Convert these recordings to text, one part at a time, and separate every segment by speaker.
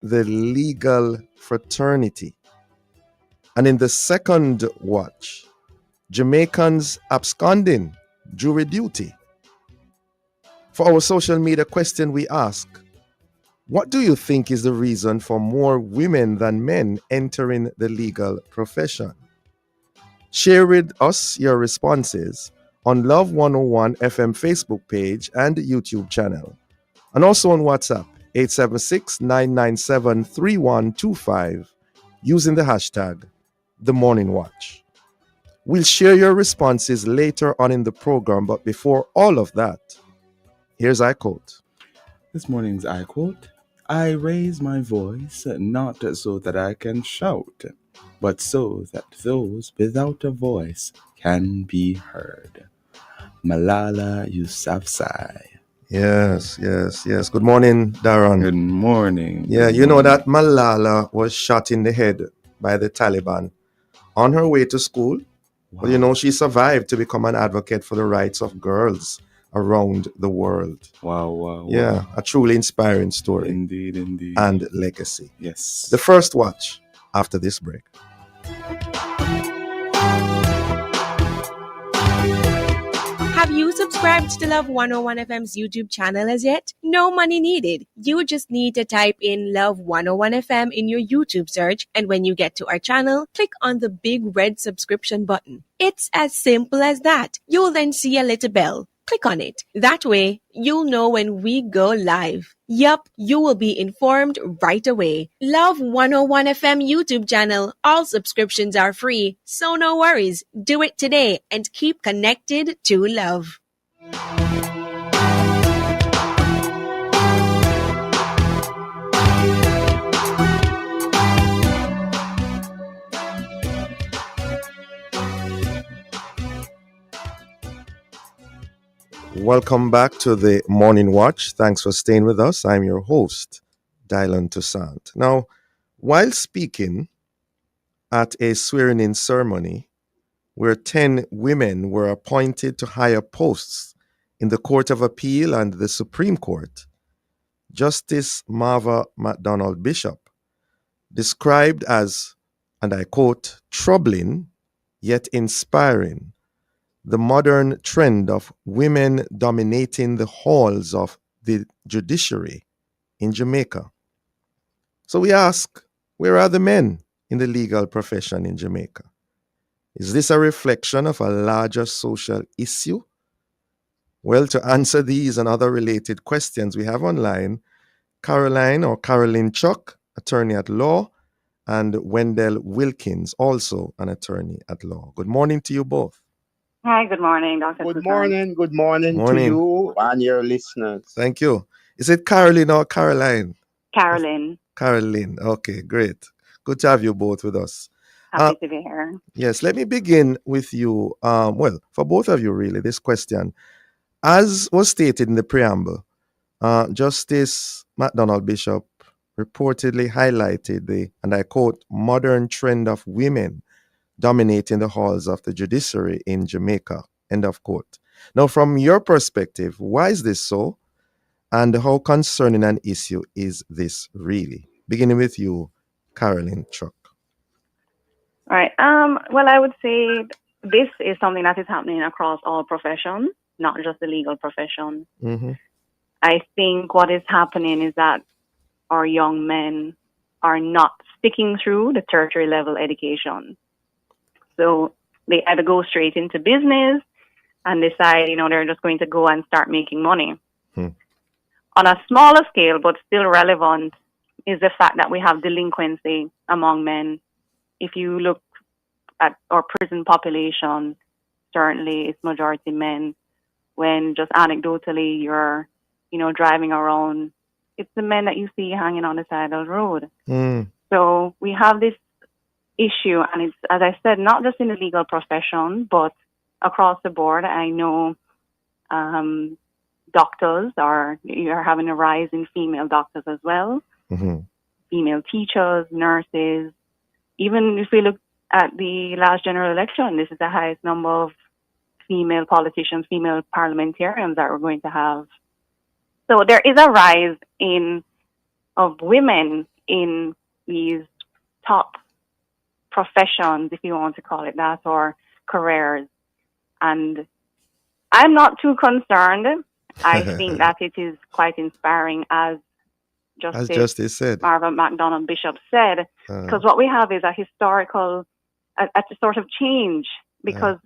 Speaker 1: the legal fraternity. And in the second watch, Jamaicans absconding, jury duty. For our social media question, we ask, what do you think is the reason for more women than men entering the legal profession? Share with us your responses on Love 101 FM Facebook page and YouTube channel, and also on WhatsApp 876-997-3125 using the hashtag The Morning Watch. We'll share your responses later on in the program, but before all of that, here's I quote.
Speaker 2: This morning's I quote, I raise my voice not so that I can shout, but so that those without a voice can be heard. Malala Yousafzai.
Speaker 1: Yes. Good morning, Darren.
Speaker 2: Good morning.
Speaker 1: Yeah, you know that Malala was shot in the head by the Taliban on her way to school.
Speaker 2: Wow.
Speaker 1: But you know, she survived to become an advocate for the rights of girls around the world.
Speaker 2: Wow.
Speaker 1: Yeah, a truly inspiring story.
Speaker 2: Indeed.
Speaker 1: And legacy.
Speaker 2: Yes.
Speaker 1: The first watch after this break.
Speaker 3: Have you subscribed to Love 101 FM's YouTube channel as yet? No money needed. You just need to type in Love 101 FM in your YouTube search, and when you get to our channel, click on the big red subscription button. It's as simple as that. You'll then see a little bell. Click on it. That way, you'll know when we go live. Yup, you will be informed right away. Love 101 FM YouTube channel. All subscriptions are free, so no worries. Do it today and keep connected to love.
Speaker 1: Welcome back to the Morning Watch. Thanks for staying with us. I'm your host, Dylan Toussaint. Now, while speaking at a swearing-in ceremony where 10 women were appointed to higher posts in the Court of Appeal and the Supreme Court, Justice Marva MacDonald Bishop described as, and I quote, troubling yet inspiring the modern trend of women dominating the halls of the judiciary in Jamaica. So we ask, where are the men in the legal profession in Jamaica? Is this a reflection of a larger social issue? Well, to answer these and other related questions, we have online Caroline Chuck, attorney at law, and Wendell Wilkins, also an attorney at law. Good morning to you both.
Speaker 4: Hi, good morning, Dr.
Speaker 5: Good
Speaker 4: Toussaint.
Speaker 5: morning to you and your listeners.
Speaker 1: Thank you. Is it Caroline or Caroline?
Speaker 4: Caroline.
Speaker 1: Caroline. Okay, great. Good to have you both with us.
Speaker 4: Happy to be here.
Speaker 1: Yes, let me begin with you. Well, for both of you, really, this question. As was stated in the preamble, Justice MacDonald Bishop reportedly highlighted the, and I quote, modern trend of women dominating the halls of the judiciary in Jamaica, end of quote. Now, from your perspective, why is this so? And how concerning an issue is this really? Beginning with you, Caroline Chuck.
Speaker 4: All right. Well, I would say this is something that is happening across all professions, not just the legal profession.
Speaker 1: Mm-hmm.
Speaker 4: I think what is happening is that our young men are not sticking through the tertiary level education. So they either go straight into business and decide, they're just going to go and start making money. On a smaller scale, but still relevant, is the fact that we have delinquency among men. If you look at our prison population, certainly it's majority men. When just anecdotally you're, driving around, it's the men that you see hanging on the side of the road. So we have this issue, and it's, as I said, not just in the legal profession, but across the board. I know doctors you're having a rise in female doctors as well, female teachers, nurses. Even if we look at the last general election, this is the highest number of female politicians, female parliamentarians that we're going to have. So there is a rise of women in these top professions, if you want to call it that, or careers. And I'm not too concerned. I think that it is quite inspiring, as
Speaker 1: As
Speaker 4: Justice
Speaker 1: Justice said.
Speaker 4: Marvin MacDonald Bishop said,
Speaker 1: Uh,
Speaker 4: because what we have is a historical, a sort of change.
Speaker 1: uh,
Speaker 4: Because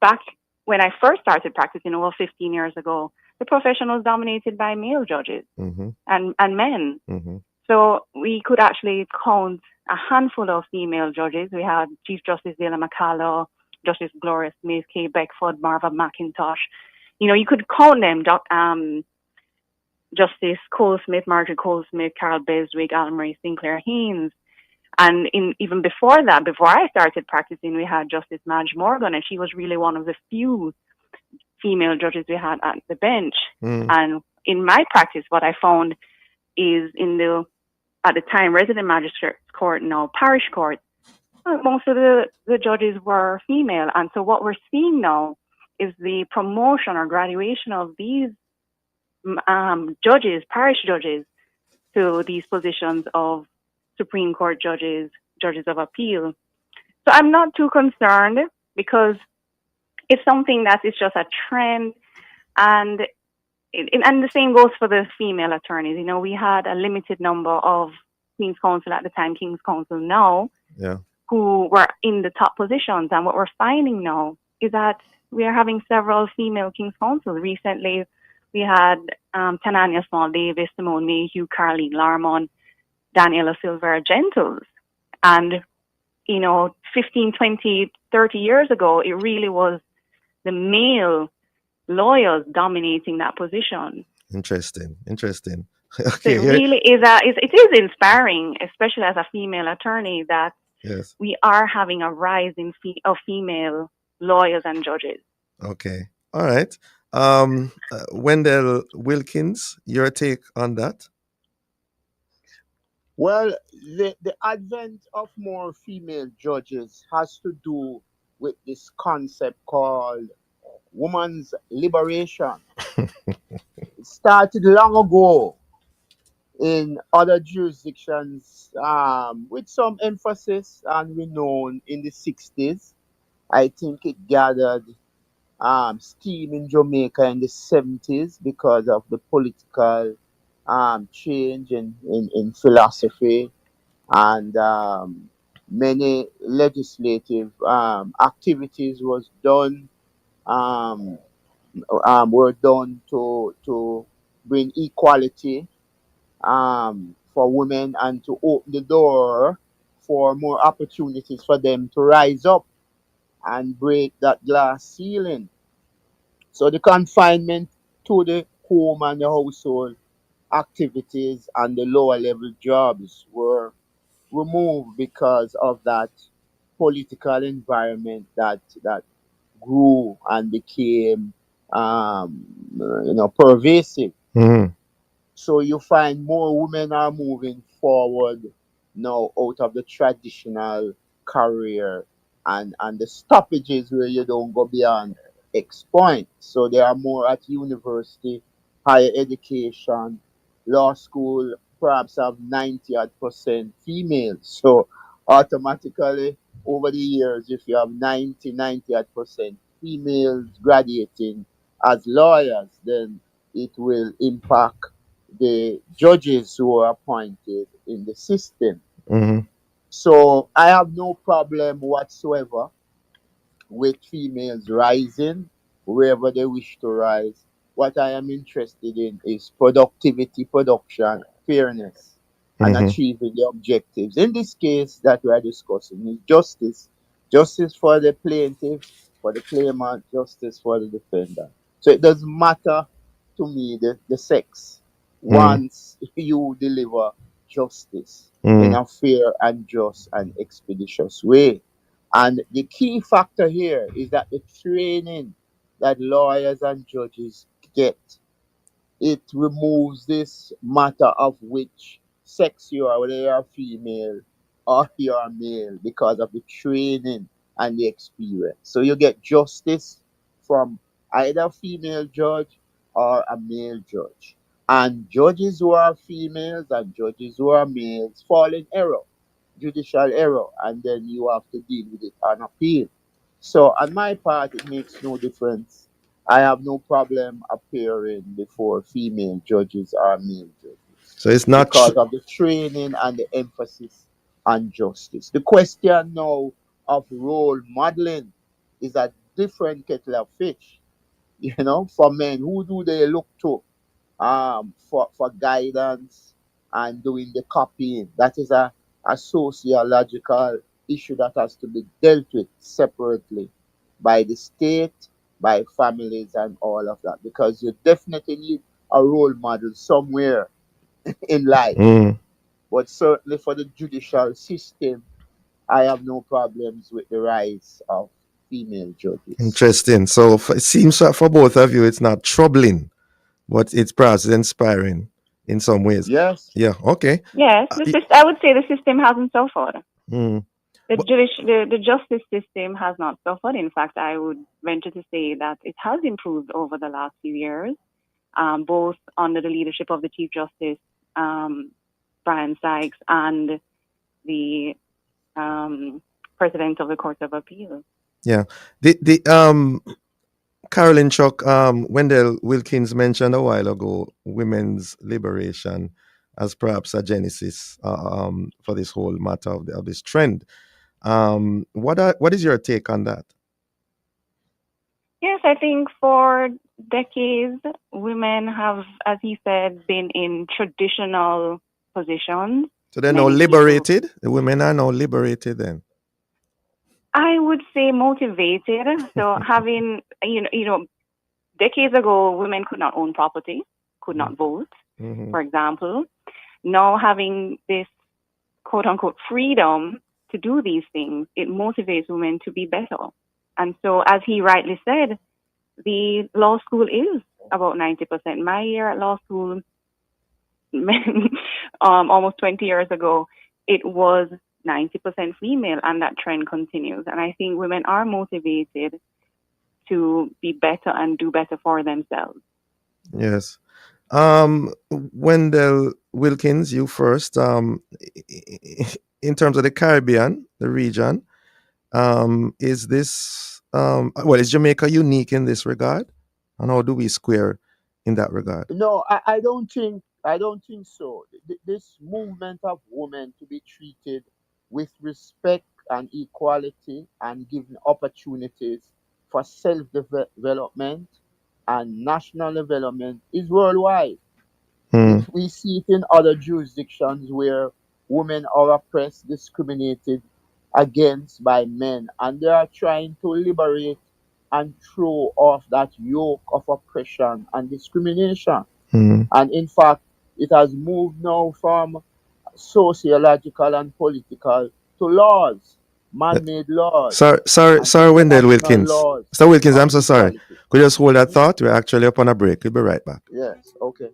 Speaker 4: back when I first started practicing over 15 years ago, the profession was dominated by male judges
Speaker 1: mm-hmm,
Speaker 4: and men.
Speaker 1: mm-hmm,
Speaker 4: So we could actually count a handful of female judges. We had Chief Justice Dela McCullough, Justice Gloria Smith, Kay Beckford, Marva McIntosh. You know, you could count them. Justice Cole Smith, Marjorie Cole Smith, Carol Beswick, Alan Marie Sinclair Haynes. And even before that, before I started practicing, we had Justice Madge Morgan, and she was really one of the few female judges we had at the bench.
Speaker 1: mm,
Speaker 4: And in my practice, what I found is in the at the time resident magistrates court, now parish court, most of the judges were female. And so what we're seeing now is the promotion or graduation of these judges, parish judges, to these positions of Supreme Court judges, judges of appeal. So I'm not too concerned because it's something that is just a trend, and and the same goes for the female attorneys. You know, we had a limited number of Queen's Counsel at the time, King's Counsel now,
Speaker 1: yeah.
Speaker 4: who were in the top positions. And what we're finding now is that we are having several female King's Counsel. Recently, we had Tananya Small Davis, Simone Mayhew, Caroline Larmon, Daniela Silver Gentles. And, you know, 15, 20, 30 years ago, it really was the male lawyers dominating that position.
Speaker 1: Interesting. Interesting.
Speaker 4: So it
Speaker 1: Okay. Here.
Speaker 4: really is it is inspiring, especially as a female attorney, that
Speaker 1: Yes.
Speaker 4: we are having a rise of female lawyers and judges.
Speaker 1: Okay. All right. Wendell Wilkins, your take on that?
Speaker 5: Well, the advent of more female judges has to do with this concept called woman's liberation. It started long ago in other jurisdictions with some emphasis and renown in the 60s. I think it gathered steam in Jamaica in the 70s because of the political change in philosophy and many legislative activities um, were done to bring equality for women and to open the door for more opportunities for them to rise up and break that glass ceiling. So the confinement to the home and the household activities and the lower level jobs were removed because of that political environment that grew and became pervasive.
Speaker 1: Mm-hmm.
Speaker 5: So you find more women are moving forward now out of the traditional career and the stoppages where you don't go beyond X point. So they are more at university, higher education, law school, perhaps have 90 odd percent females. So automatically over the years, if you have 90 odd percent females graduating as lawyers, then it will impact the judges who are appointed in the system.
Speaker 1: Mm-hmm.
Speaker 5: So I have no problem whatsoever with females rising wherever they wish to rise. What I am interested in is productivity, production, fairness, and
Speaker 1: Mm-hmm.
Speaker 5: achieving the objectives. In this case that we are discussing is justice. Justice for the plaintiff, for the claimant, justice for the defendant. So it doesn't matter to me the sex
Speaker 1: Mm-hmm.
Speaker 5: once you deliver justice in
Speaker 1: Mm-hmm.
Speaker 5: a fair and just and expeditious way. And the key factor here is that the training that lawyers and judges get, it removes this matter of which sex you are, whether you are female or you are male, because of the training and the experience. So you get justice from either a female judge or a male judge. And judges who are females and judges who are males fall in error, judicial error, and then you have to deal with it on appeal. So, on my part, it makes no difference. I have no problem appearing before female judges or male judges
Speaker 1: So it's not.
Speaker 5: because of the training and the emphasis on justice. The question now of role modeling is a different kettle of fish. For men, who do they look to for guidance and doing the copying? That is a sociological issue that has to be dealt with separately by the state, by families, and all of that, because you definitely need a role model somewhere in life.
Speaker 1: Mm,
Speaker 5: But certainly for the judicial system, I have no problems with the rise of female judges.
Speaker 1: interesting. So it seems that for both of you, it's not troubling, but it's perhaps inspiring in some ways.
Speaker 5: Yes.
Speaker 1: Yeah. Okay.
Speaker 4: Yes, I would say the system hasn't suffered.
Speaker 1: Mm,
Speaker 4: The justice system has not suffered. In fact, I would venture to say that it has improved over the last few years, both under the leadership of the Chief Justice, Brian Sykes, and the President of the Court of Appeal.
Speaker 1: yeah. The Carolyn Chuck, Wendell Wilkins mentioned a while ago women's liberation as perhaps a genesis for this whole matter of this trend. What is your take on that?
Speaker 4: Yes, I think for decades, women have, as he said, been in traditional positions.
Speaker 1: So they're now
Speaker 4: Many people,
Speaker 1: liberated. The women are now liberated. Then.
Speaker 4: I would say, motivated. So having, decades ago, women could not own property, could not vote,
Speaker 1: Mhm.
Speaker 4: for example. Now having this quote unquote freedom to do these things, it motivates women to be better. And so, as he rightly said, the law school is about 90%. My year at law school, almost 20 years ago, it was 90% female, and that trend continues. And I think women are motivated to be better and do better for themselves.
Speaker 1: Yes. Wendell Wilkins, you first. In terms of the Caribbean, the region, is this is Jamaica unique in this regard, and how do we square in that regard?
Speaker 5: No, I don't think so. This movement of women to be treated with respect and equality and given opportunities for self-development and national development is worldwide.
Speaker 1: Hmm.
Speaker 5: We see it in other jurisdictions where women are oppressed, discriminated against by men, and they are trying to liberate and throw off that yoke of oppression and discrimination.
Speaker 1: Hmm.
Speaker 5: And in fact, it has moved now from sociological and political to laws, man-made laws, and
Speaker 1: Sorry, Wendell
Speaker 5: international
Speaker 1: Wilkins.
Speaker 5: laws
Speaker 1: Mr. Wilkins,
Speaker 5: of
Speaker 1: I'm so sorry.
Speaker 5: equality.
Speaker 1: Could you just hold that thought? We're actually up on a break. We'll be right back.
Speaker 5: Yes, okay.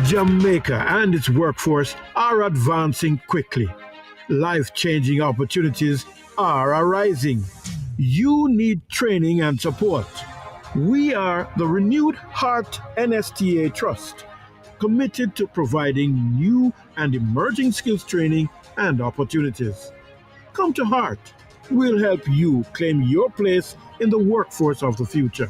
Speaker 6: Jamaica and its workforce are advancing quickly. Life changing opportunities are arising. You need training and support. We are the Renewed Heart NSTA Trust, committed to providing new and emerging skills training and opportunities. Come to Heart. We'll help you claim your place in the workforce of the future.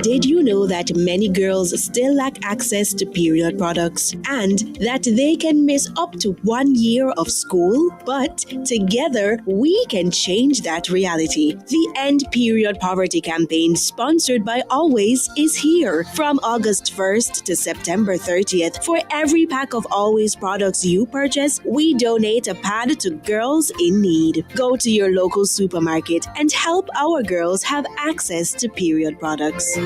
Speaker 3: Did you know that many girls still lack access to period products and that they can miss up to 1 year of school? But together, we can change that reality. The End Period Poverty campaign, sponsored by Always, is here. From August 1st to September 30th, for every pack of Always products you purchase, we donate a pad to girls in need. Go to your local supermarket and help our girls have access to period products.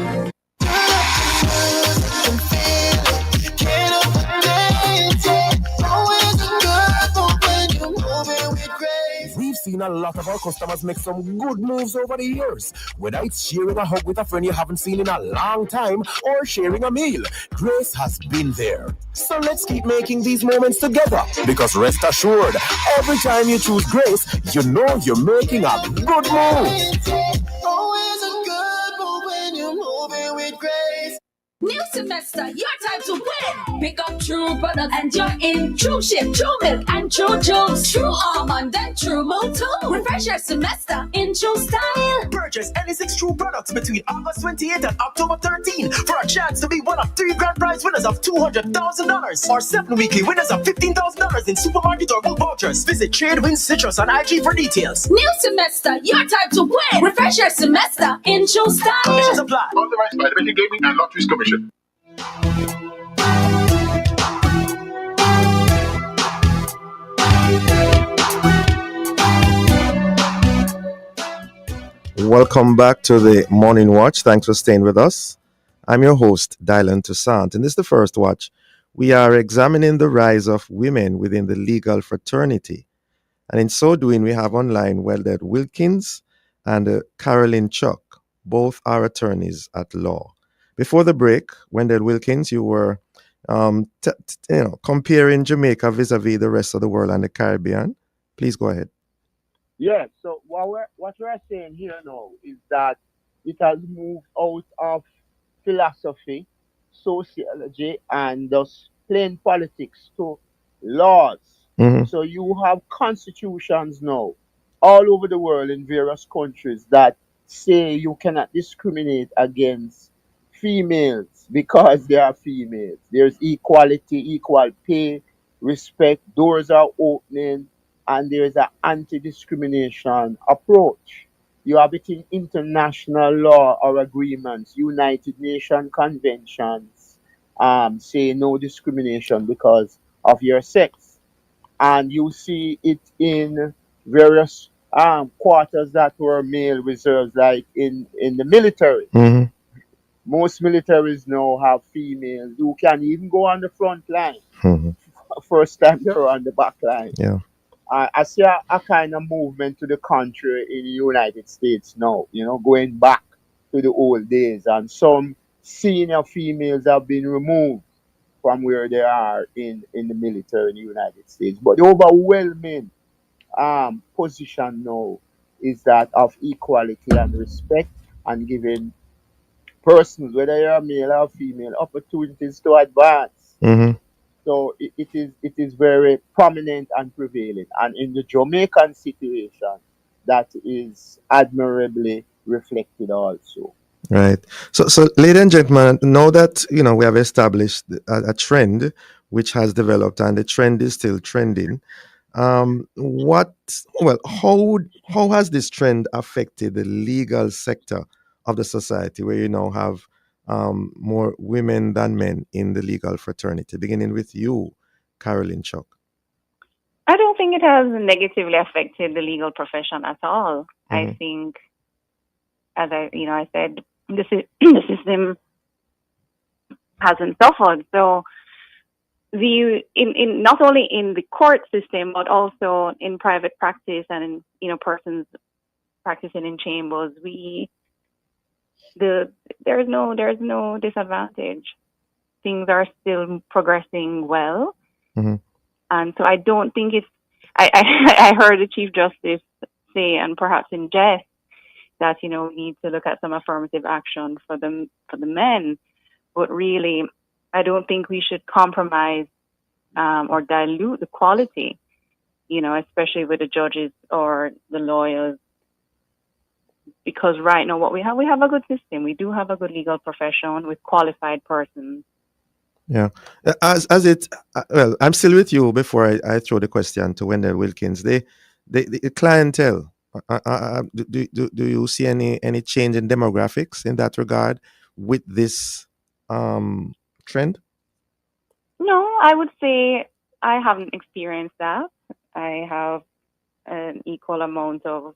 Speaker 7: We've seen seen a lot of our customers make some good moves over the years. Whether it's sharing a hug with a friend you haven't seen in a long time or sharing a meal, Grace has been there. So let's keep making these moments together, because rest assured, every time you choose Grace, you know you're making a good move. Always a good move when you're moving with Grace. New semester, your time to win. Pick up True products and you're in. True Ship, True Milk, and True Juice. True Almond and True Moon too. Refresh your semester in True Style. Purchase any 6 True products between August 28th and October 13th for a chance to be one of 3 grand prize winners of $200,000 or 7 weekly winners of $15,000 in supermarket or book vouchers. Visit Tradewin Citrus on IG for details. New semester, your time to win. Refresh your semester in True Style. Conditions apply. Authorized by the Betting Gaming and Lotteries Commission.
Speaker 1: Welcome back to the Morning Watch. Thanks for staying with us. I'm your host, Dylan Toussaint, and this is the first watch. We are examining the rise of women within the legal fraternity. And in so doing, we have online Welded Wilkins and Carolyn Chuck. Both are attorneys at law. Before the break, Wendell Wilkins, you were comparing Jamaica vis-a-vis the rest of the world and the Caribbean. Please go ahead.
Speaker 5: Yeah, so what we're saying here now is that it has moved out of philosophy, sociology, and thus plain politics to laws.
Speaker 1: Mhm.
Speaker 5: So you have constitutions now all over the world in various countries that say you cannot discriminate against females because they are females. There's equality, equal pay, respect, doors are opening, and there's an anti-discrimination approach. You have it in international law or agreements, United Nations conventions, say no discrimination because of your sex. And you see it in various quarters that were male reserves, like in the military.
Speaker 1: Mhm.
Speaker 5: Most militaries now have females who can even go on the front line.
Speaker 1: Mhm.
Speaker 5: First time they were on the back line.
Speaker 1: Yeah.
Speaker 5: I see a kind of movement to the country in the United States now, going back to the old days. And some senior females have been removed from where they are in the military in the United States. But the overwhelming position now is that of equality and respect and giving persons, whether you're a male or female, opportunities to advance.
Speaker 1: Mhm.
Speaker 5: So it is very prominent and prevailing. And in the Jamaican situation, that is admirably reflected also.
Speaker 1: Right. So, ladies and gentlemen, now that we have established a trend which has developed, and the trend is still trending. What? Well, how has this trend affected the legal sector of the society, where you now have more women than men in the legal fraternity? Beginning with you, Carolyn Chuck.
Speaker 4: I don't think it has negatively affected the legal profession at all. I
Speaker 1: Mhm.
Speaker 4: think, as I said, the system hasn't suffered. So in not only in the court system, but also in private practice and in persons practicing in chambers, there's no disadvantage. Things are still progressing well,
Speaker 1: Mhm.
Speaker 4: and so I don't think it's. I I heard the Chief Justice say, and perhaps in jest, that we need to look at some affirmative action for the men, but really, I don't think we should compromise or dilute the quality, especially with the judges or the lawyers, because right now what we have a good system. We do have a good legal profession with qualified persons.
Speaker 1: Yeah. As it well, I'm still with you before I throw the question to Wendell Wilkins. The clientele. Do you see any change in demographics in that regard with this trend?
Speaker 4: No, I would say I haven't experienced that. I have an equal amount of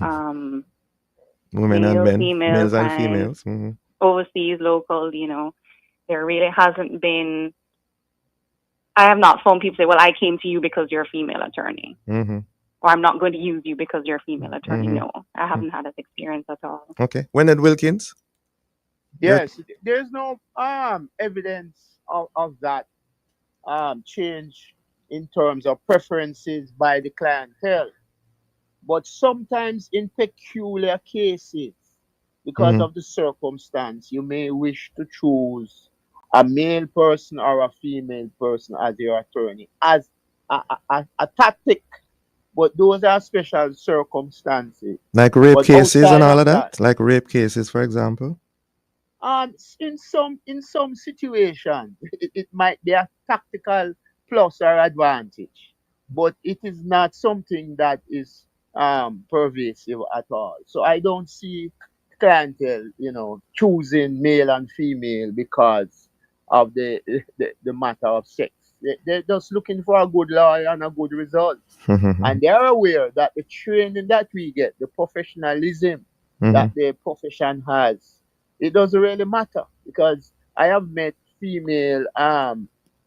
Speaker 4: um,
Speaker 1: Women and
Speaker 4: male,
Speaker 1: men,
Speaker 4: female
Speaker 1: males and
Speaker 4: clients,
Speaker 1: females. Hmm.
Speaker 4: overseas, local. There really hasn't been. I have not found people say, "Well, I came to you because you're a female attorney."
Speaker 1: Hmm.
Speaker 4: or I'm not going to use you because you're a female attorney.
Speaker 1: Mm-hmm.
Speaker 4: No, I haven't had that experience at all.
Speaker 1: Okay. Leonard Wilkins? You're...
Speaker 5: Yes, there's no evidence of that change in terms of preferences by the clientele. But sometimes in peculiar cases, because
Speaker 1: Mhm.
Speaker 5: of the circumstance, you may wish to choose a male person or a female person as your attorney as a tactic. But those are special circumstances.
Speaker 1: Like rape
Speaker 5: But
Speaker 1: cases and
Speaker 5: outside
Speaker 1: all
Speaker 5: of
Speaker 1: of
Speaker 5: that,
Speaker 1: that? Like rape cases, for example?
Speaker 5: in some situations, it might be a tactical plus or advantage, but it is not something that is pervasive at all. So I don't see clientele, choosing male and female because of the matter of sex. They're just looking for a good lawyer and a good result. And
Speaker 1: Mhm.
Speaker 5: they are aware that the training that we get, the professionalism that
Speaker 1: Mhm.
Speaker 5: the profession has, it doesn't really matter because I have met female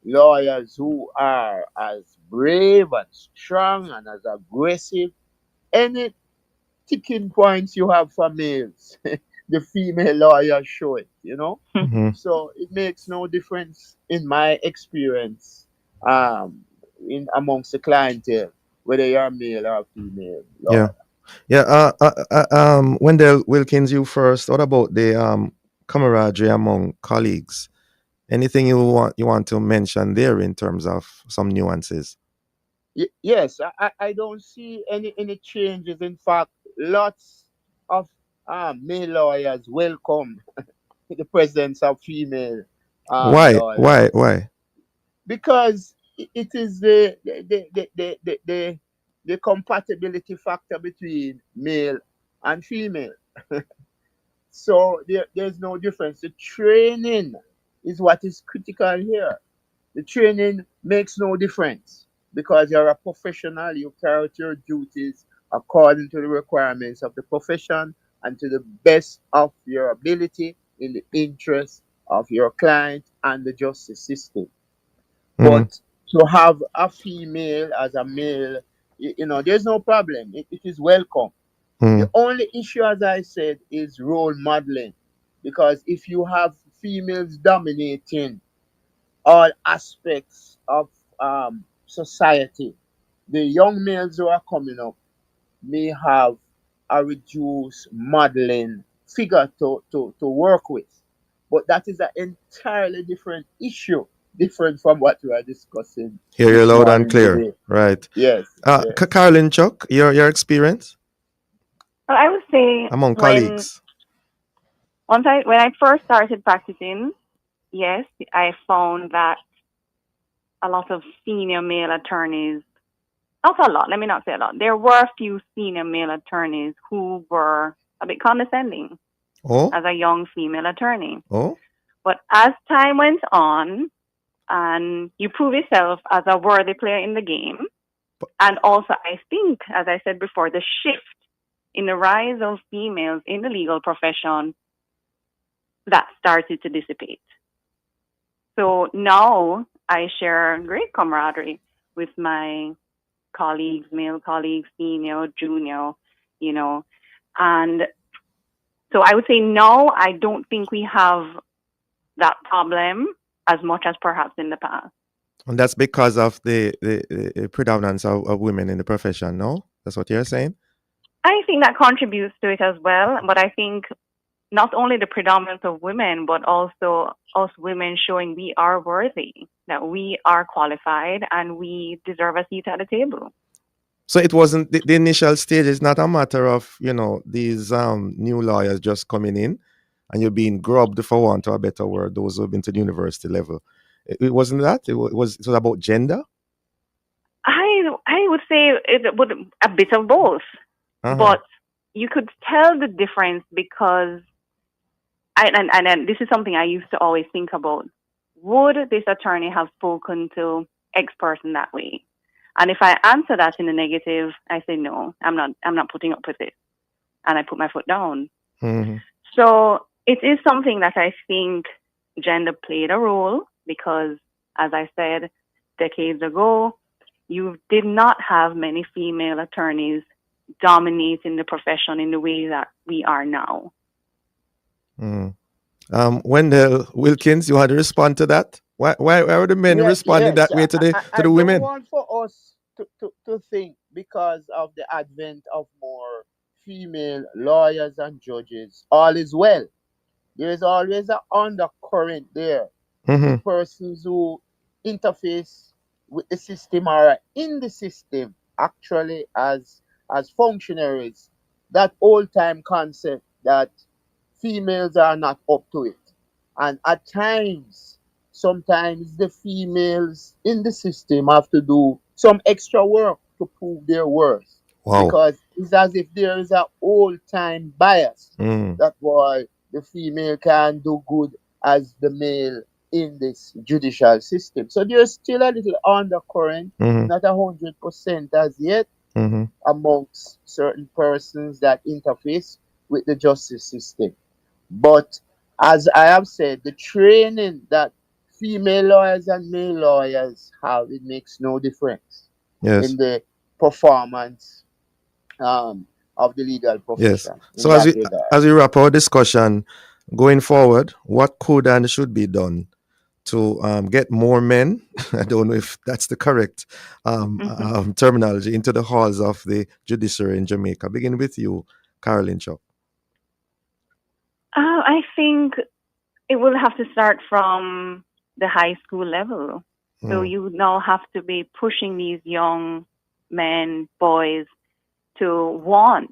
Speaker 5: lawyers who are as brave and strong and as aggressive. Any ticking points you have for males, the female lawyers show it.
Speaker 1: Mhm.
Speaker 5: So it makes no difference in my experience um, in amongst the clientele, whether you're male or female
Speaker 1: Yeah.
Speaker 5: lawyer.
Speaker 1: Yeah. Wendell Wilkins, you first. What about the camaraderie among colleagues? Anything you want to mention there in terms of some nuances?
Speaker 5: Yes, I don't see any changes. In fact, lots of male lawyers welcome the presence of female
Speaker 1: Why? Why?
Speaker 5: lawyers
Speaker 1: Why?
Speaker 5: because it is the compatibility factor between male and female. So there's no difference. The training is what is critical here. The training makes no difference because you're a professional, you carry out your duties according to the requirements of the profession and to the best of your ability in the interest of your client and the justice system.
Speaker 1: Mhm.
Speaker 5: But to have a female as a male, there's no problem. It is welcome. The
Speaker 1: Mhm.
Speaker 5: only issue, as I said, is role modeling. Because if you have females dominating all aspects of society, the young males who are coming up may have a reduced modeling figure to work with. But that is an entirely different issue, different from what we are discussing
Speaker 1: Hear you
Speaker 5: this
Speaker 1: loud and
Speaker 5: morning
Speaker 1: clear.
Speaker 5: today.
Speaker 1: Right.
Speaker 5: Yes, yes.
Speaker 1: Carolyn Chuck, your experience
Speaker 4: Well, I would say
Speaker 1: among colleagues.
Speaker 4: when I first started practicing, yes, I found that a lot of senior male attorneys, not a lot, let me not say a lot, there were a few senior male attorneys who were a bit condescending
Speaker 1: Oh,
Speaker 4: as a young female attorney.
Speaker 1: oh.
Speaker 4: But as time went on, and you prove yourself as a worthy player in the game, and also I think, as I said before, the shift in the rise of females in the legal profession, that started to dissipate. So now I share great camaraderie with my colleagues, male colleagues, senior, junior, you know. And so I would say now I don't think we have that problem as much as perhaps in the past.
Speaker 1: And that's because of the predominance of women in the profession, no? That's what you're saying?
Speaker 4: I think that contributes to it as well, but I think not only the predominance of women, but also us women showing we are worthy, that we are qualified, and we deserve a seat at the table.
Speaker 1: So it wasn't the initial stage. It's not a matter of, these new lawyers just coming in and you're being grubbed, for want of a better word, those who've been to the university level. It wasn't that. It was about gender.
Speaker 4: I would say it would a bit of both,
Speaker 1: Uh-huh.
Speaker 4: but you could tell the difference because and this is something I used to always think about. Would this attorney have spoken to X person that way? And if I answer that in the negative, I say no, I'm not putting up with it, and I put my foot down.
Speaker 1: Mhm.
Speaker 4: So it is something that I think gender played a role because, as I said, decades ago, you did not have many female attorneys dominating the profession in the way that we are now.
Speaker 1: Mm. Wendell Wilkins, you had to respond to that. Why are the men responding
Speaker 5: Yes,
Speaker 1: that way to the
Speaker 5: I don't
Speaker 1: women?
Speaker 5: want for us to think because of the advent of more female lawyers and judges, all is well. There is always an undercurrent there. The
Speaker 1: Hmm.
Speaker 5: persons who interface with the system are in the system actually as functionaries. That old time concept that females are not up to it. And at times, sometimes the females in the system have to do some extra work to prove their worth.
Speaker 1: Wow.
Speaker 5: Because it's as if there is a old time bias
Speaker 1: Mm.
Speaker 5: that why the female can do good as the male in this judicial system. So there's still a little undercurrent,
Speaker 1: Hmm.
Speaker 5: not 100% as yet,
Speaker 1: Hmm.
Speaker 5: amongst certain persons that interface with the justice system. But as I have said, the training that female lawyers and male lawyers have, it makes no difference
Speaker 1: Yes.
Speaker 5: in the performance of the legal
Speaker 1: Yes.
Speaker 5: profession in
Speaker 1: So as
Speaker 5: that
Speaker 1: we
Speaker 5: regard.
Speaker 1: wrap our discussion going forward, what could and should be done to get more men? I don't know if that's the correct terminology into the halls of the judiciary in Jamaica. Begin with you, Carolyn Chuck.
Speaker 4: I think it will have to start from the high school level. So
Speaker 1: Mm.
Speaker 4: you now have to be pushing these young men, boys, to want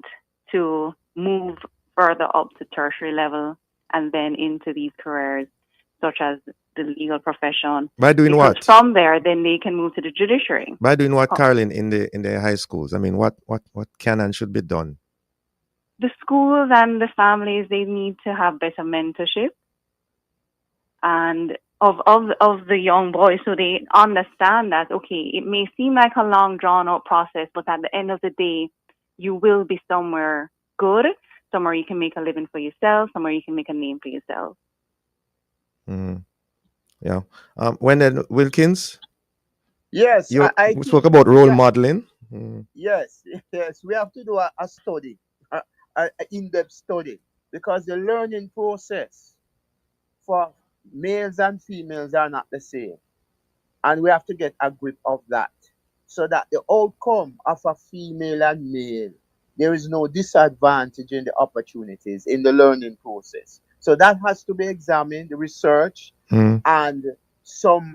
Speaker 4: to move further up to tertiary level and then into these careers, such as the legal profession.
Speaker 1: By doing
Speaker 4: Because
Speaker 1: what?
Speaker 4: from there, then they can move to the judiciary.
Speaker 1: By doing what,
Speaker 4: Oh,
Speaker 1: Carolyn, in the high schools? I mean, what can and should be done?
Speaker 4: the schools and the families, they need to have better mentorship and of the young boys, so they understand that, okay, it may seem like a long drawn out process, but at the end of the day, you will be somewhere good, somewhere you can make a living for yourself, somewhere you can make a name for yourself.
Speaker 1: Mm. Yeah. Wendell Wilkins,
Speaker 5: Yes, I
Speaker 1: we
Speaker 5: think
Speaker 1: spoke about role
Speaker 5: that
Speaker 1: modeling. Mm.
Speaker 5: yes, yes, we have to do a study, a in-depth study, because the learning process for males and females are not the same. And we have to get a grip of that so that the outcome of a female and male, there is no disadvantage in the opportunities in the learning process. So that has to be examined, the research,
Speaker 1: Mm.
Speaker 5: and some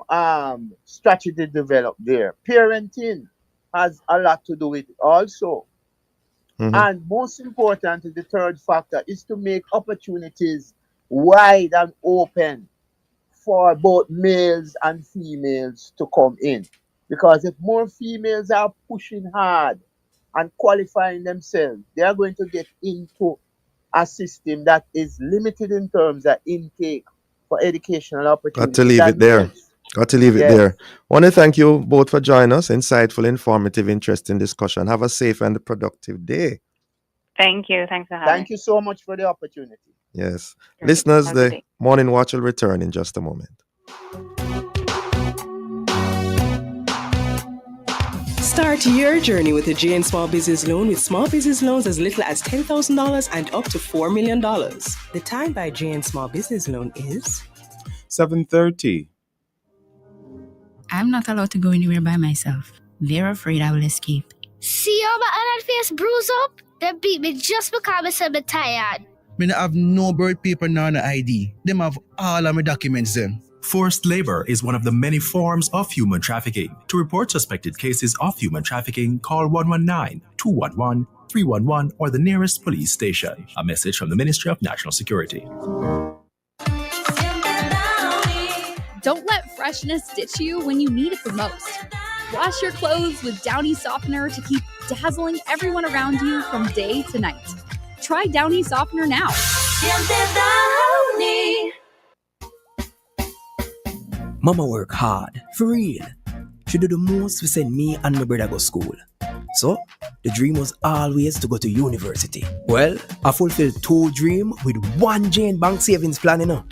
Speaker 5: strategy developed there. Parenting has a lot to do with it also.
Speaker 1: Hmm.
Speaker 5: And most important, the third factor is to make opportunities wide and open for both males and females to come in. Because if more females are pushing hard and qualifying themselves, they are going to get into a system that is limited in terms of intake for educational
Speaker 1: Got to
Speaker 5: opportunities.
Speaker 1: leave
Speaker 5: And
Speaker 1: it there.
Speaker 5: males,
Speaker 1: Got to leave it
Speaker 5: yes.
Speaker 1: there. Want to thank you both for joining us. Insightful, informative, interesting discussion. Have a safe and productive day.
Speaker 4: Thank you. Thanks for having
Speaker 5: Thank
Speaker 4: me.
Speaker 5: you so much for the opportunity.
Speaker 1: Yes.
Speaker 4: Great.
Speaker 1: Listeners,
Speaker 4: Have a good
Speaker 1: the
Speaker 4: day.
Speaker 1: Morning Watch will return in just a moment.
Speaker 8: Start your journey with a JN Small Business Loan with small business loans as little as $10,000 and up to $4 million. The time by JN Small Business Loan is
Speaker 2: 7:30.
Speaker 9: I'm not allowed to go anywhere by myself. They're afraid I will escape.
Speaker 10: See how my hand face bruise up? They beat me just because I said I'm tired.
Speaker 11: Me not have no birth paper nor no ID. Them have all of my documents them.
Speaker 7: Forced labor is one of the many forms of human trafficking. To report suspected cases of human trafficking, call 119, 211, 311 or the nearest police station. A message from the Ministry of National Security.
Speaker 12: Don't let freshness ditch you when you need it the most. Wash your clothes with Downy Softener to keep dazzling everyone around you from day to night. Try Downy Softener now.
Speaker 13: Mama work hard, for real. She do the most to send me and my brother go school. So, the dream was always to go to university. Well, I fulfilled 2 dreams with 1 Jane Bank savings plan, you know.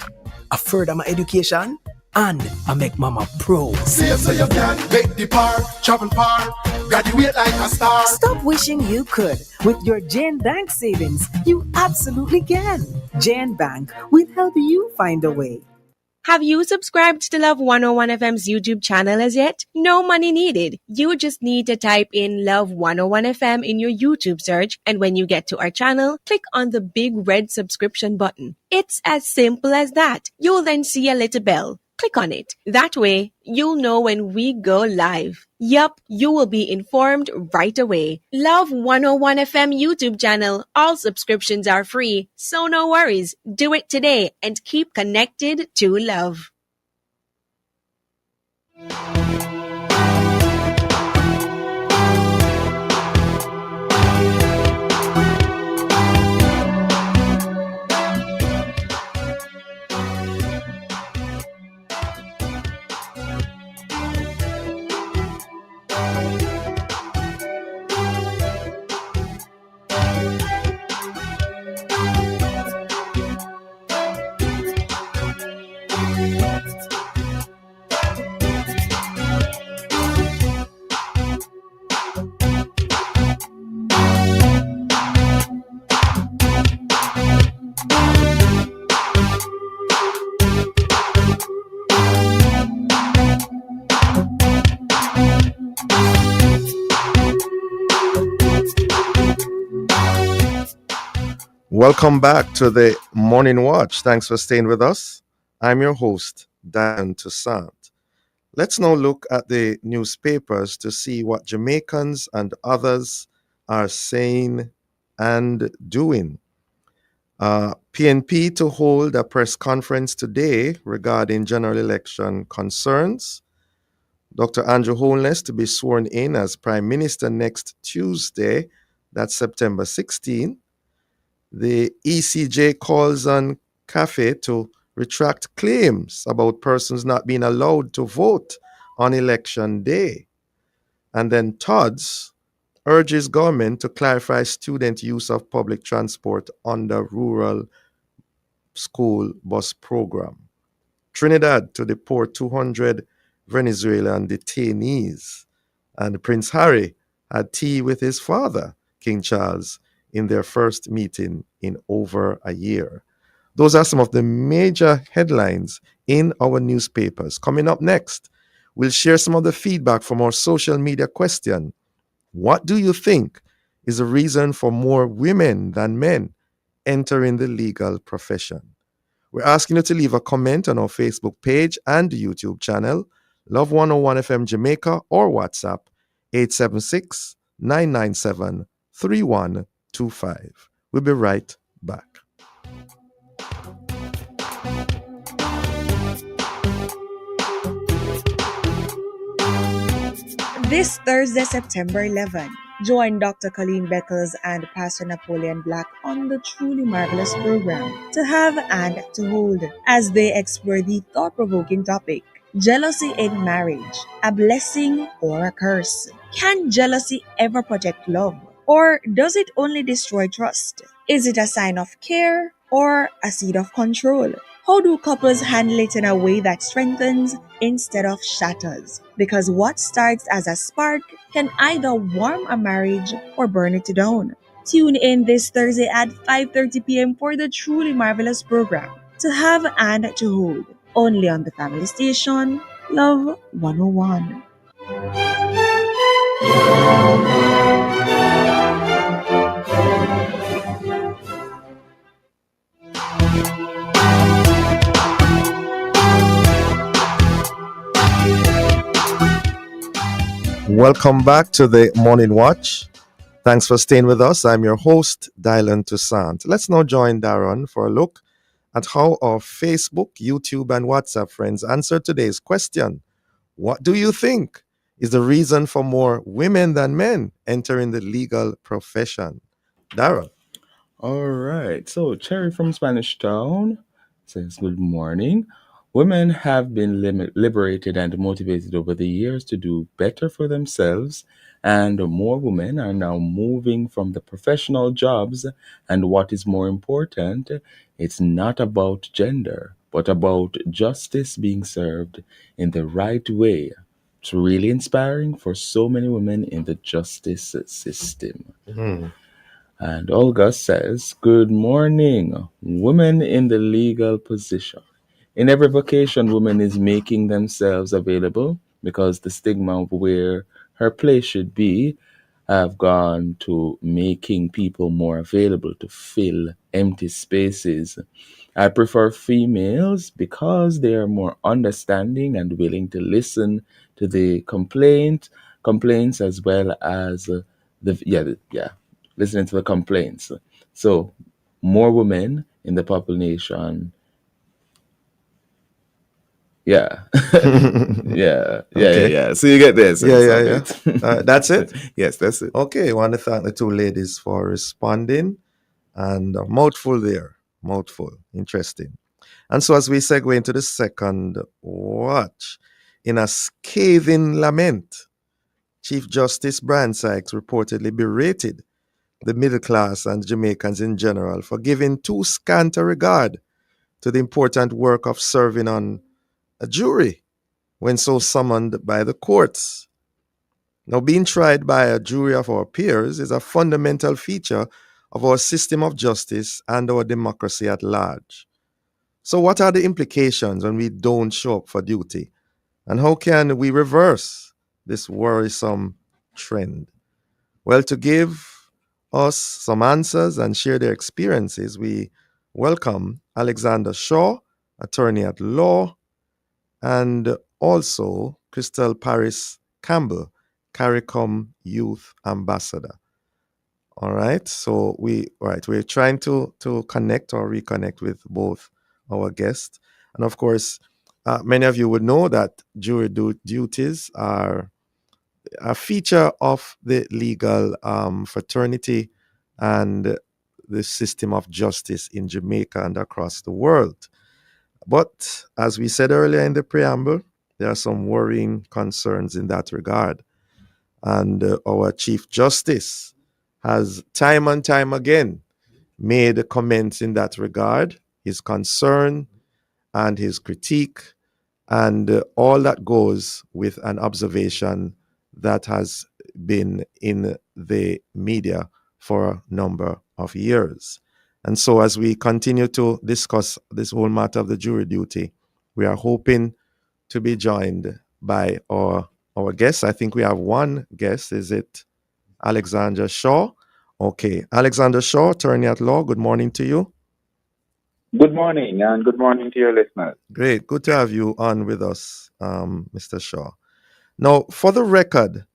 Speaker 13: I further my education and I make mama proud.
Speaker 7: Save so you can make the par, travel far, graduate like a star.
Speaker 14: Stop wishing you could. With your Jane Bank savings, you absolutely can. Jane Bank will help you find a way.
Speaker 3: Have you subscribed to Love 101 FM's YouTube channel as yet? No money needed. You just need to type in Love 101 FM in your YouTube search, and when you get to our channel, click on the big red subscription button. It's as simple as that. You'll then see a little bell. Click on it. That way, you'll know when we go live. Yup, you will be informed right away. Love 101 FM YouTube channel. All subscriptions are free, so no worries. Do it today and keep connected to love.
Speaker 1: Welcome back to the Morning Watch. Thanks for staying with us. I'm your host, Dan Toussaint. Let's now look at the newspapers to see what Jamaicans and others are saying and doing. PNP to hold a press conference today regarding general election concerns. Dr. Andrew Holness to be sworn in as Prime Minister next Tuesday, that's September 16. The ECJ calls on CAFE to retract claims about persons not being allowed to vote on election day. And then Todd's urges government to clarify student use of public transport under rural school bus program. Trinidad to deport 200 Venezuelan detainees. And Prince Harry had tea with his father, King Charles, in their first meeting in over a year. Those are some of the major headlines in our newspapers. Coming up next, we'll share some of the feedback from our social media question. What do you think is the reason for more women than men entering the legal profession? We're asking you to leave a comment on our Facebook page and YouTube channel, Love 101 FM Jamaica, or WhatsApp 876 997 3125. We'll be right back.
Speaker 3: This Thursday, September 11, join Dr. Colleen Beckles and Pastor Napoleon Black on the Truly Marvelous program to have and to hold as they explore the thought-provoking topic, jealousy in marriage, a blessing or a curse. Can jealousy ever protect love? Or does it only destroy trust? Is it a sign of care or a seed of control? How do couples handle it in a way that strengthens instead of shatters? Because what starts as a spark can either warm a marriage or burn it down. Tune in this Thursday at 5:30 p.m. for the Truly Marvelous program to have and to hold. Only on the family station, Love 101.
Speaker 1: Welcome back to the Morning Watch. Thanks for staying with us. I'm your host, Dylan Toussaint. Let's now join Darren for a look at how our Facebook, YouTube, and WhatsApp friends answered today's question. What do you think is the reason for more women than men entering the legal profession? Darren.
Speaker 2: All right. So, Cherry from Spanish Town says, good morning. Women have been liberated and motivated over the years to do better for themselves, and more women are now moving from the professional jobs. And what is more important, it's not about gender, but but about justice being served in the right way. It's really inspiring for so many women in the justice system.
Speaker 1: Hmm.
Speaker 2: And Olga says, good morning, women in the legal position. In every vocation, woman is making themselves available because the stigma of where her place should be have gone to making people more available to fill empty spaces. I prefer females because they are more understanding and willing to listen to the complaints as well as listening to the complaints. So more women in the population. Yeah.
Speaker 1: Okay.
Speaker 2: So you get the
Speaker 1: Yeah,
Speaker 2: essence
Speaker 1: yeah,
Speaker 2: of
Speaker 1: yeah.
Speaker 2: it.
Speaker 1: That's it.
Speaker 2: Yes, that's it.
Speaker 1: Okay, I want to thank the two ladies for responding. And a mouthful there, mouthful. Interesting. And so, as we segue into the second watch, in a scathing lament, Chief Justice Brian Sykes reportedly berated the middle class and Jamaicans in general for giving too scant a regard to the important work of serving on a jury when so summoned by the courts. Now, being tried by a jury of our peers is a fundamental feature of our system of justice and our democracy at large. So, what are the implications when we don't show up for duty? And how can we reverse this worrisome trend? Well, to give us some answers and share their experiences, we welcome Alexander Shaw, attorney at law, and also Crystal Paris Campbell, CARICOM Youth Ambassador. All right. So we're trying to connect or reconnect with both our guests. And of course, many of you would know that jury duties are a feature of the legal fraternity and the system of justice in Jamaica and across the world. But as we said earlier in the preamble, there are some worrying concerns in that regard. And our Chief Justice has time and time again made comments in that regard, his concern and his critique, and all that goes with an observation that has been in the media for a number of years. And so, as we continue to discuss this whole matter of the jury duty, we are hoping to be joined by our guests. I think we have one guest. Is it Alexander Shaw? Okay. Alexander Shaw, attorney at law, good morning to you.
Speaker 15: Good morning, and good morning to your listeners.
Speaker 1: Great. Good to have you on with us, Mr. Shaw. Now, for the record,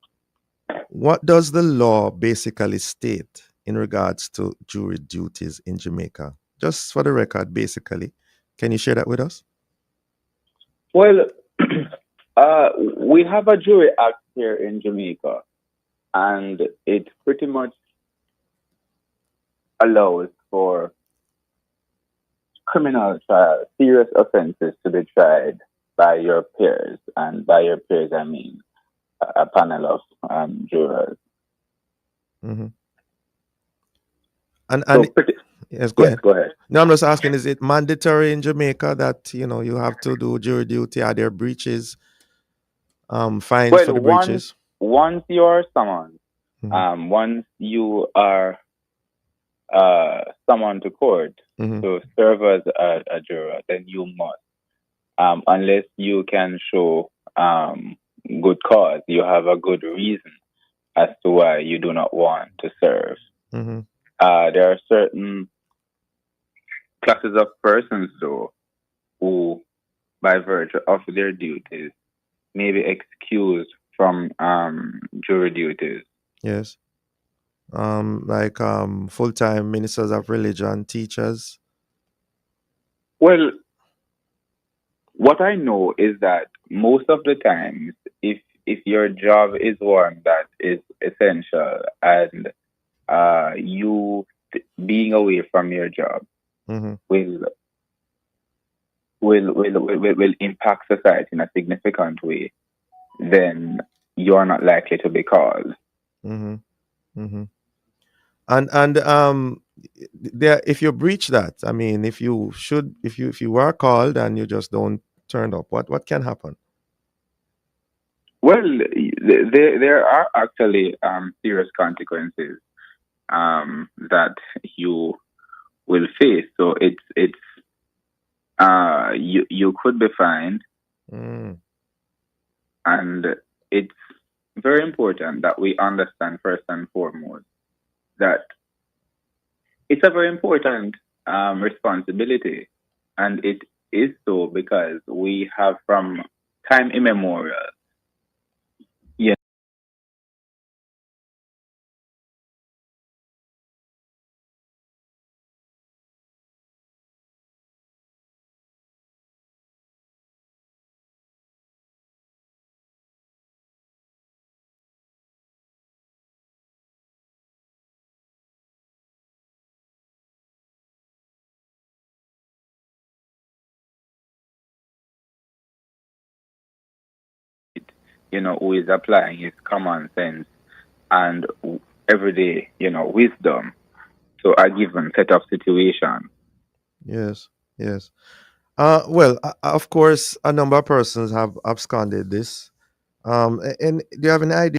Speaker 1: what does the law basically state in regards to jury duties in Jamaica? Just for the record, basically. Can you share that with us?
Speaker 15: Well, we have a jury act here in Jamaica, and it pretty much allows for criminal trial, serious offenses to be tried by your peers. And by your peers, I mean a panel of jurors.
Speaker 1: Mm-hmm. And
Speaker 15: So pretty,
Speaker 1: yes, go ahead.
Speaker 15: Go ahead.
Speaker 1: No, I'm just asking, is it mandatory in Jamaica that, you have to do jury duty? Are there breaches, fines for the breaches?
Speaker 15: Once you're summoned,
Speaker 1: Mm-hmm.
Speaker 15: once you are summoned to court
Speaker 1: Mm-hmm.
Speaker 15: to serve as a juror, then you must, unless you can show good cause, you have a good reason as to why you do not want to serve.
Speaker 1: Mm-hmm.
Speaker 15: There are certain classes of persons, though, who, by virtue of their duties, may be excused from jury duties.
Speaker 1: Yes. Like full-time ministers of religion, teachers.
Speaker 15: Well, what I know is that most of the times, if your job is one that is essential and you being away from your job
Speaker 1: Mm-hmm.
Speaker 15: will impact society in a significant way, then you are not likely to be called.
Speaker 1: Mm-hmm. Mm-hmm. And there, if you breach that, I mean, if you are called and you just don't turn up, what can happen?
Speaker 15: Well, there are actually serious consequences that you will face. So you could be fined,
Speaker 1: Mm,
Speaker 15: and it's very important that we understand first and foremost that it's a very important responsibility, and it is so because we have from time immemorial. Yeah. Who is applying his common sense and everyday, wisdom to a given set of situation.
Speaker 1: yes, yes. Well, of course, a number of persons have absconded this. And do you have an idea?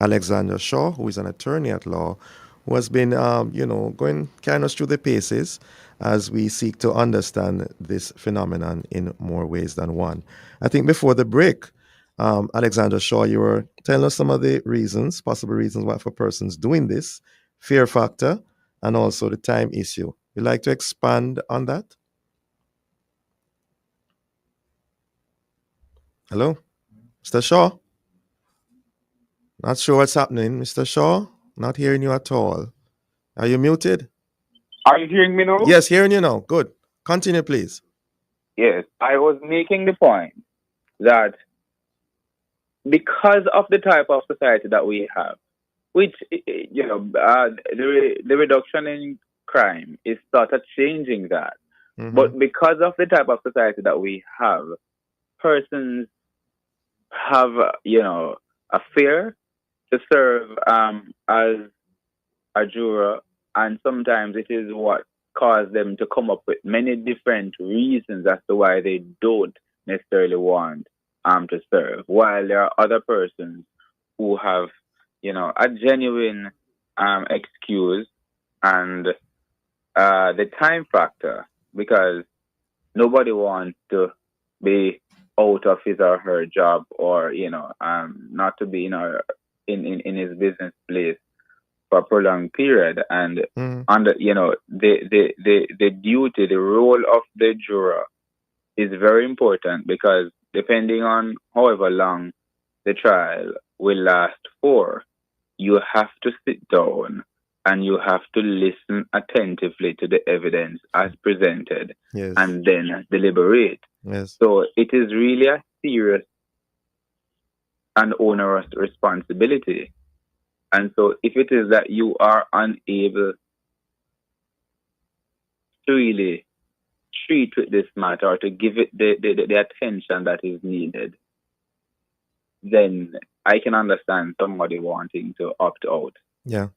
Speaker 1: Alexander Shaw, who is an attorney at law, who has been, going kind of through the paces as we seek to understand this phenomenon in more ways than one. I think before the break, Alexander Shaw, you were telling us some of the reasons, possible reasons why for persons doing this, fear factor, and also the time issue. You'd like to expand on that? Hello, Mr. Shaw? Not sure what's happening, Mr. Shaw. Not hearing you at all. Are you muted?
Speaker 15: Are you hearing me now?
Speaker 1: Yes, hearing you now. Good. Continue, please.
Speaker 15: Yes, I was making the point that because of the type of society that we have, which, the reduction in crime is sort of changing that.
Speaker 1: Mm-hmm.
Speaker 15: But because of the type of society that we have, persons have, a fear to serve as a juror, and sometimes it is what caused them to come up with many different reasons as to why they don't necessarily want to serve. While there are other persons who have, a genuine excuse, and the time factor, because nobody wants to be out of his or her job, or not to be in his business place for a prolonged period. And on the duty, the role of the juror is very important, because depending on however long the trial will last for, you have to sit down and you have to listen attentively to the evidence as presented,
Speaker 1: Yes.
Speaker 15: and then deliberate.
Speaker 1: Yes.
Speaker 15: So it is really a serious and onerous responsibility. And so if it is that you are unable to really treat with this matter, or to give it the attention that is needed, then I can understand somebody wanting to opt out.
Speaker 1: Yeah.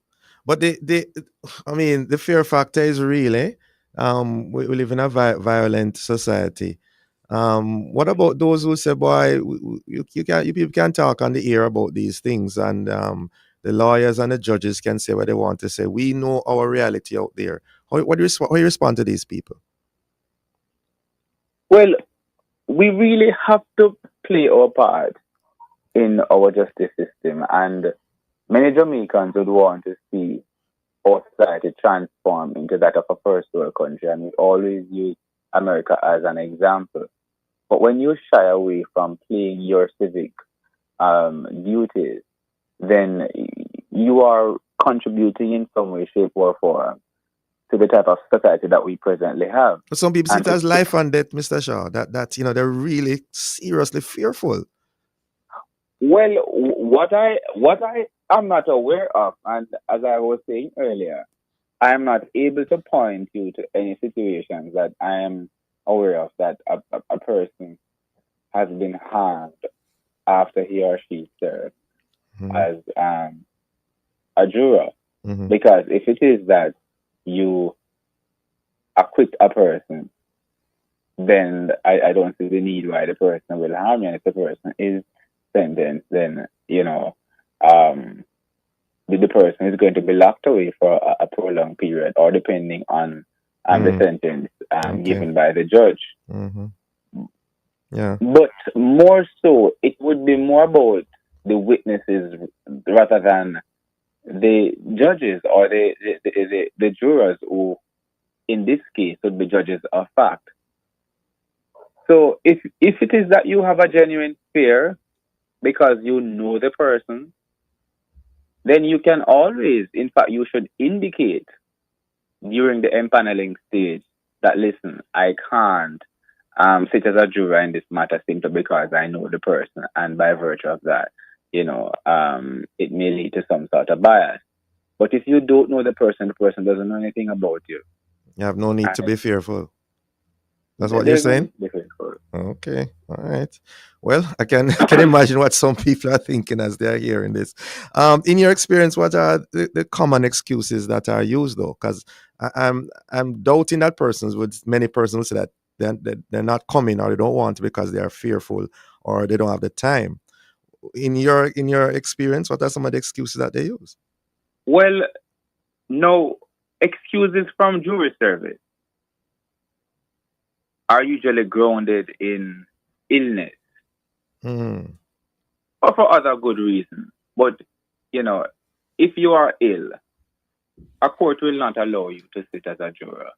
Speaker 1: But the fear factor is really, we live in a violent society. What about those who say, boy, you people can talk on the air about these things, and the lawyers and the judges can say what they want to say. We know our reality out there. How you respond to these people?
Speaker 15: Well, we really have to play our part in our justice system, and many Jamaicans would want to see our society transform into that of a first world country, and we always use America as an example. But when you shy away from playing your civic duties, then you are contributing in some way, shape, or form to the type of society that we presently have.
Speaker 1: But some people see it as life and death, Mr. Shaw. That they're really seriously fearful.
Speaker 15: Well, what I am not aware of, and as I was saying earlier, I am not able to point you to any situations that I am aware of that a person has been harmed after he or she served as a juror.
Speaker 1: Mm-hmm.
Speaker 15: Because if it is that you acquit a person, then I don't see the need why the person will harm you. And if the person is sentenced, then the person is going to be locked away for a prolonged period, or depending on the sentence given by the judge.
Speaker 1: Mm-hmm. Yeah.
Speaker 15: But more so, it would be more about the witnesses rather than the judges or the jurors, who in this case would be judges of fact. So if it is that you have a genuine fear because you know the person, then you can always, in fact, you should indicate during the empaneling stage that, listen, I can't sit as a juror in this matter simply because I know the person, and by virtue of that, it may lead to some sort of bias. But if you don't know the person doesn't know anything about you.
Speaker 1: You have no need to be fearful. That's what you're saying? Okay. All right. Well, I can imagine what some people are thinking as they're hearing this. In your experience, what are the common excuses that are used, though? Because I'm doubting that many persons would say that they're not coming, or they don't want to because they are fearful, or they don't have the time. in your experience, what are some of the excuses that they use?
Speaker 15: Well, no excuses from jury service are usually grounded in illness
Speaker 1: Mm.
Speaker 15: or for other good reasons. But, you know, if you are ill, a court will not allow you to sit as a juror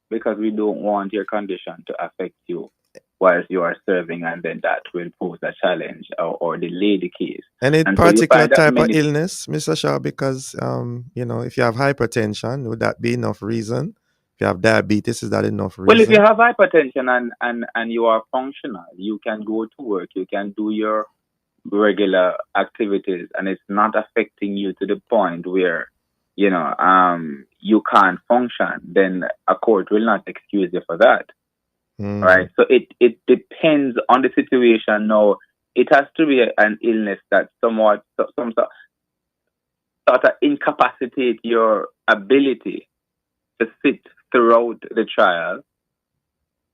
Speaker 15: because we don't want your condition to affect you whilst you are serving, and then that will pose a challenge or delay the case.
Speaker 1: Any
Speaker 15: And so you
Speaker 1: particular
Speaker 15: find that
Speaker 1: type of
Speaker 15: many,
Speaker 1: illness, Mr. Shaw? Because if you have hypertension, would that be enough reason? If you have diabetes, is that enough
Speaker 15: well, if you
Speaker 1: reason?
Speaker 15: have hypertension and you are functional, you can go to work, you can do your regular activities, and it's not affecting you to the point where you can't function, then a court will not excuse you for that, right? So it depends on the situation. Now, it has to be an illness that somewhat sort of incapacitate your ability to sit throughout the trial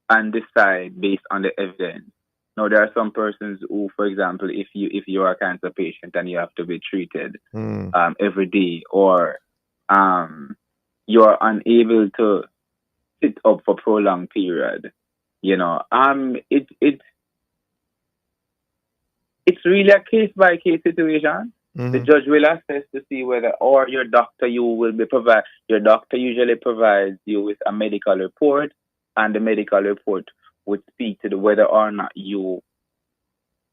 Speaker 15: and decide based on the evidence. Now, there are some persons who, for example, if you are a cancer patient and you have to be treated every day, or you are unable to sit up for prolonged period, it's really a case by case situation. The judge will assess to see whether, or your doctor your doctor usually provides you with a medical report, and the medical report would speak to whether or not you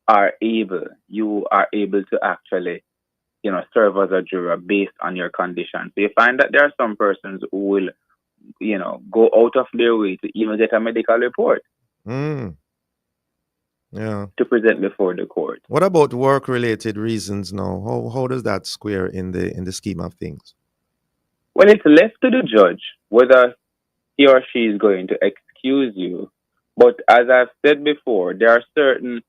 Speaker 15: are able to actually serve as a juror based on your condition. So you find that there are some persons who will go out of their way to even get a medical report to present before the court.
Speaker 1: What about work-related reasons now? How does that square in the scheme of things?
Speaker 15: Well, it's left to the judge whether he or she is going to excuse you. But as I've said before, there are certain,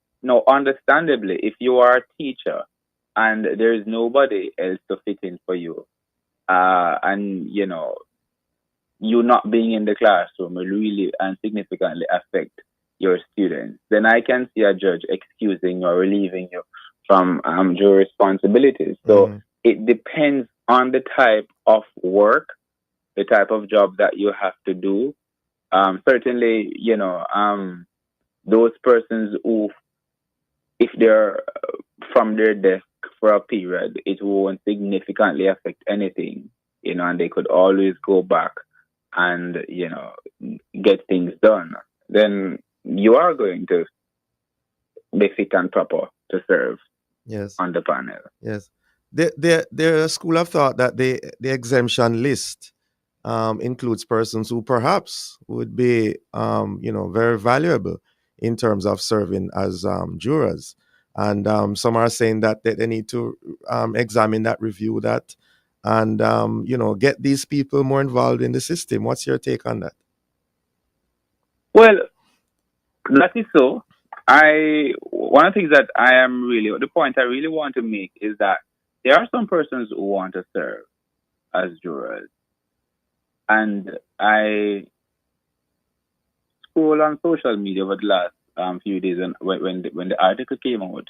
Speaker 15: understandably, if you are a teacher and there is nobody else to fit in for you, and you not being in the classroom will really and significantly affect your students, then I can see a judge excusing or relieving you from your responsibilities. So it depends on the type of work, the type of job that you have to do. Certainly, those persons who, if they're from their desk for a period, it won't significantly affect anything, and they could always go back and, get things done. Then you are going to be fit and proper to serve on the panel.
Speaker 1: Yes. There a school of thought that the exemption list includes persons who perhaps would be, very valuable in terms of serving as jurors. And some are saying that they need to examine that, review that, and, get these people more involved in the system. What's your take on that?
Speaker 15: Well, that is so. One of the things that the point I really want to make is that there are some persons who want to serve as jurors. And I scroll on social media over the last few days when the article came out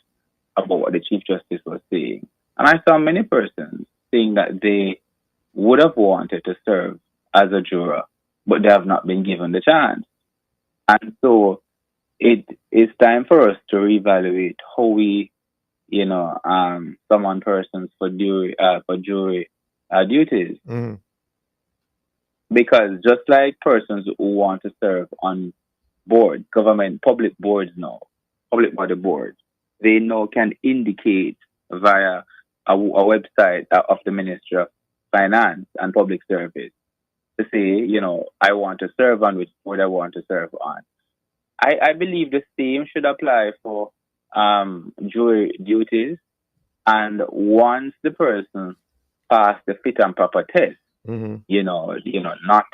Speaker 15: about what the Chief Justice was saying. And I saw many persons saying that they would have wanted to serve as a juror, but they have not been given the chance. And so it is time for us to reevaluate how we, summon persons for jury duties. Because just like persons who want to serve on board, public boards now, public body boards, they now can indicate via a website of the Ministry of Finance and Public Service to say, I want to serve on which board I want to serve on. I believe the same should apply for jury duties. And once the person passed the fit and proper test, not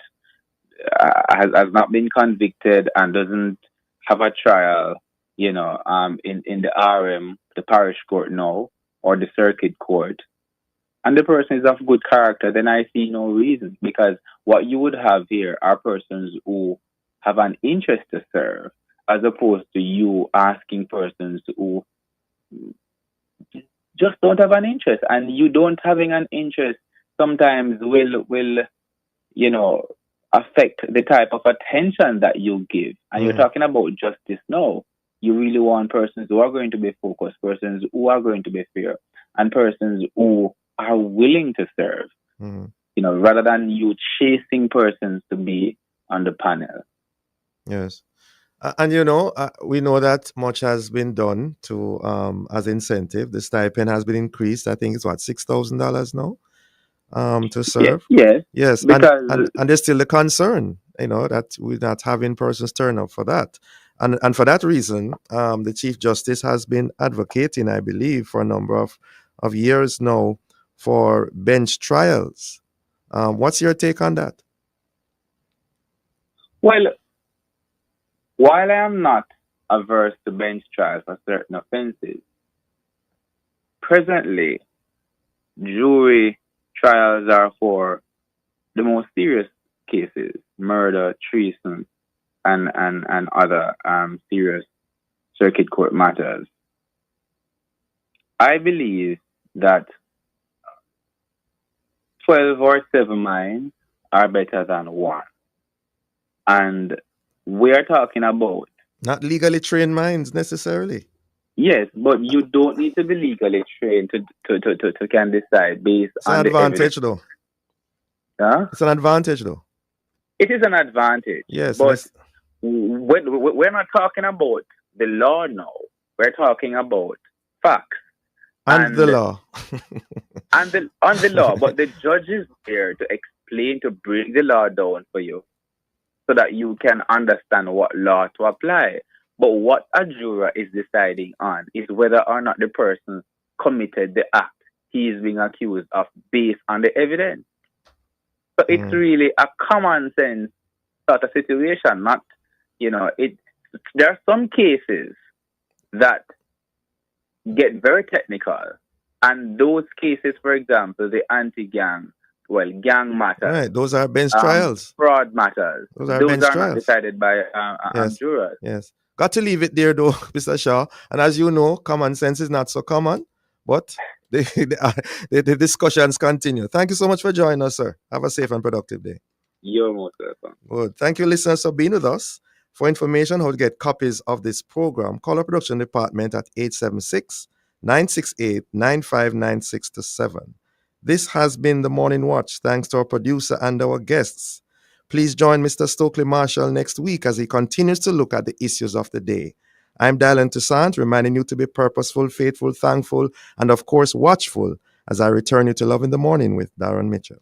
Speaker 15: has not been convicted and doesn't have a trial, in the RM, the parish court now, or the circuit court, and the person is of good character, then I see no reason, because what you would have here are persons who have an interest to serve, as opposed to you asking persons who just don't have an interest. And you don't having an interest sometimes will you know, affect the type of attention that you give. And you're talking about justice now. You really want persons who are going to be focused, persons who are going to be fair, and persons who are willing to serve. You know, rather than you chasing persons to be on the panel.
Speaker 1: Yes. And you know, we know that much has been done to as incentive. The stipend has been increased. I think it's what, $6,000 now, to serve. Yes,
Speaker 15: because
Speaker 1: and there's still the concern, you know, that we're not having persons turn up for that, and for that reason, the Chief Justice has been advocating, I believe, for a number of years now for bench trials. What's your take on that?
Speaker 15: Well, while I am not averse to bench trials for certain offences, presently jury trials are for the most serious cases, murder, treason, and other serious circuit court matters. I believe that 12 or 7 minds are better than one. And we are talking about...
Speaker 1: Not legally trained minds necessarily.
Speaker 15: Yes, but you don't need to be legally trained to can decide based
Speaker 1: It's an
Speaker 15: on the
Speaker 1: advantage,
Speaker 15: evidence.
Speaker 1: though.
Speaker 15: Huh?
Speaker 1: It's an advantage, though.
Speaker 15: It is an advantage.
Speaker 1: Yes,
Speaker 15: but we're not talking about the law now. We're talking about facts.
Speaker 1: And the law.
Speaker 15: on the law, but the judge is there to explain, to break the law down for you so that you can understand what law to apply. But what a juror is deciding on is whether or not the person committed the act he is being accused of based on the evidence. So it's really a common sense sort of situation, not, you know, there are some cases that get very technical. And those cases, for example, the anti-gang, gang matters.
Speaker 1: Right, those are bench trials.
Speaker 15: Fraud matters.
Speaker 1: Those are
Speaker 15: Those
Speaker 1: bench
Speaker 15: are
Speaker 1: trials.
Speaker 15: not decided by jurors.
Speaker 1: Yes. Got to leave it there, though, Mr. Shaw. And as you know, common sense is not so common, but the discussions continue. Thank you so much for joining us, sir. Have a safe and productive day.
Speaker 15: You're most welcome.
Speaker 1: Good. Thank you, listeners, for being with us. For information how to get copies of this program, call our production department at 876-968-9596-7. This has been the Morning Watch. Thanks to our producer and our guests. Please join Mr. Stokely Marshall next week as he continues to look at the issues of the day. I'm Dylan Toussaint, reminding you to be purposeful, faithful, thankful, and of course watchful as I return you to Love in the Morning with Darren Mitchell.